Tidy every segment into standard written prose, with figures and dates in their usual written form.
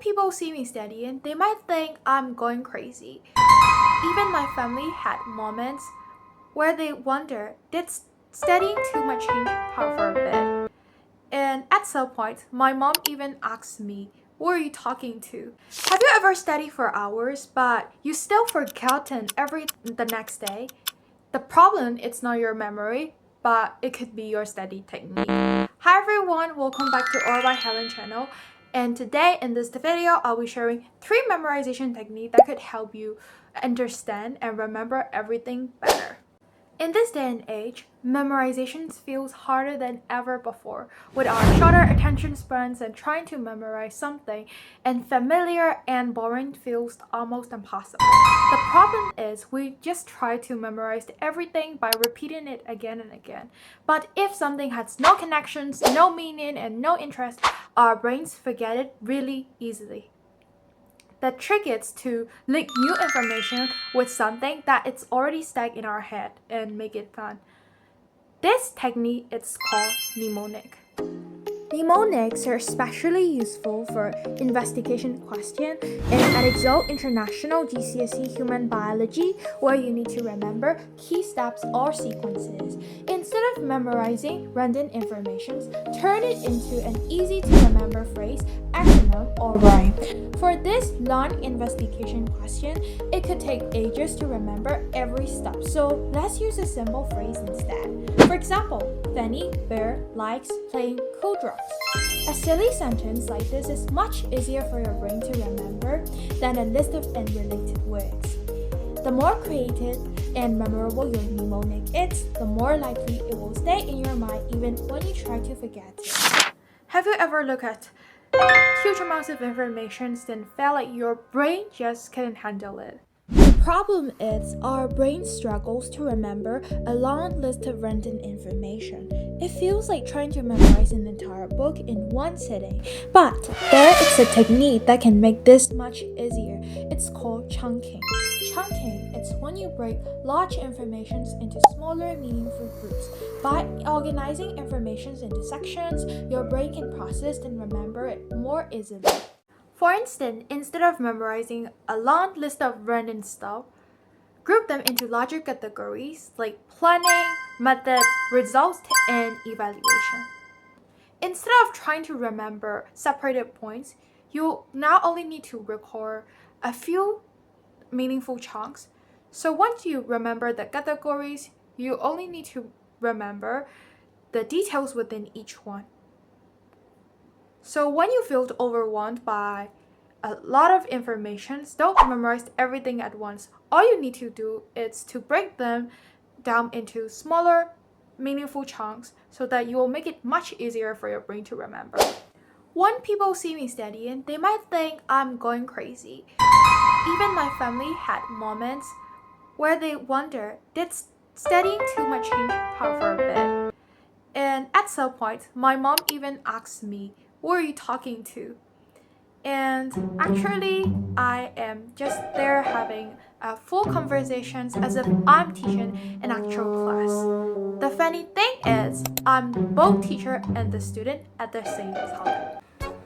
people see me studying, they might think I'm going crazy. Even my family had moments where they wonder, did studying too much change her for a bit? And at some point, my mom even asked me, who are you talking to? Have you ever studied for hours, but you still forgotten the next day? The problem it's not your memory, but it could be your study technique. Hi everyone, welcome back to Or by Helen channel. And today in this video, I'll be sharing 3 memorization techniques that could help you understand and remember everything better. In this day and age, memorization feels harder than ever before. With our shorter attention spans and trying to memorize something, and familiar and boring feels almost impossible. The problem is we just try to memorize everything by repeating it again and again. But if something has no connections, no meaning, and no interest, our brains forget it really easily. The trick is to link new information with something that it's already stuck in our head and make it fun. This technique is called mnemonic. Mnemonics are especially useful for investigation questions in Edexo International GCSE Human Biology, where you need to remember key steps or sequences. Instead of memorizing random information, turn it into an easy-to-remember phrase, acronym, or rhyme. For this non-investigation question, it could take ages to remember every step, so let's use a simple phrase instead. For example, Fanny Bear likes playing cool drops. A silly sentence like this is much easier for your brain to remember than a list of unrelated words. The more creative and memorable your mnemonic is, the more likely it will stay in your mind even when you try to forget it. Have you ever looked at huge amounts of information and felt like your brain just couldn't handle it? The problem is our brain struggles to remember a long list of random information. It feels like trying to memorize an entire book in one sitting. But there is a technique that can make this much easier. It's called chunking. Chunking is when you break large information into smaller meaningful groups. By organizing information into sections, your brain can process and remember it more easily. For instance, instead of memorizing a long list of random stuff, group them into larger categories like planning, method, results, and evaluation. Instead of trying to remember separated points, you now only need to record a few meaningful chunks. So once you remember the categories, you only need to remember the details within each one. So when you feel overwhelmed by a lot of information, don't memorize everything at once. All you need to do is to break them down into smaller, meaningful chunks so that you will make it much easier for your brain to remember. When people see me studying, they might think I'm going crazy. Even my family had moments where they wonder, did studying too much change her for a bit? And at some point, my mom even asked me, who are you talking to? And actually, I am just there having full conversations as if I'm teaching an actual class. The funny thing is, I'm both teacher and the student at the same time.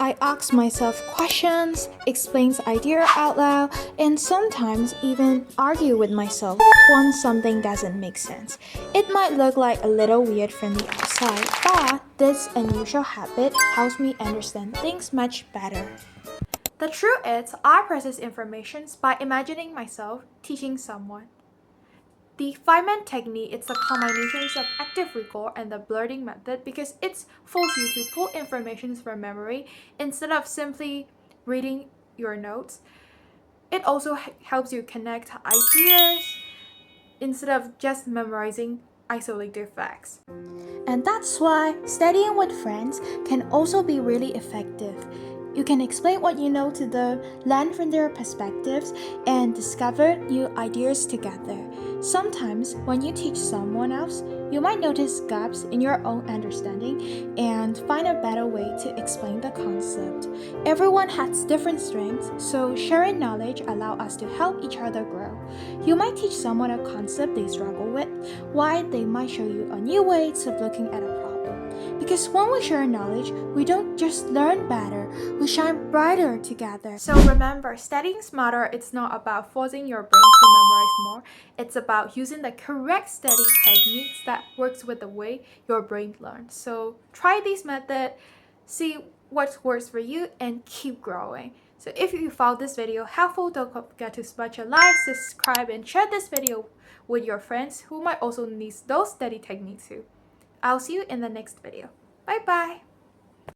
I ask myself questions, explains idea out loud, and sometimes even argue with myself when something doesn't make sense. It might look like a little weird from the outside, but this unusual habit helps me understand things much better. The truth is, I process information by imagining myself teaching someone. The Feynman Technique is a combination of active recall and the blurting method because it forces you to pull information from memory instead of simply reading your notes. It also helps you connect ideas instead of just memorizing isolated facts. And that's why studying with friends can also be really effective. You can explain what you know to them, learn from their perspectives, and discover new ideas together. Sometimes, when you teach someone else, you might notice gaps in your own understanding and find a better way to explain the concept. Everyone has different strengths, so sharing knowledge allows us to help each other grow. You might teach someone a concept they struggle with, while they might show you a new way of looking at a problem. Because when we share knowledge, we don't just learn better, we shine brighter together. So remember, studying smarter, it's not about forcing your brain to memorize more. It's about using the correct study techniques that works with the way your brain learns. So try these methods, see what works for you, and keep growing. So if you found this video helpful, don't forget to smash a like, subscribe, and share this video with your friends who might also need those study techniques too. I'll see you in the next video. Bye bye!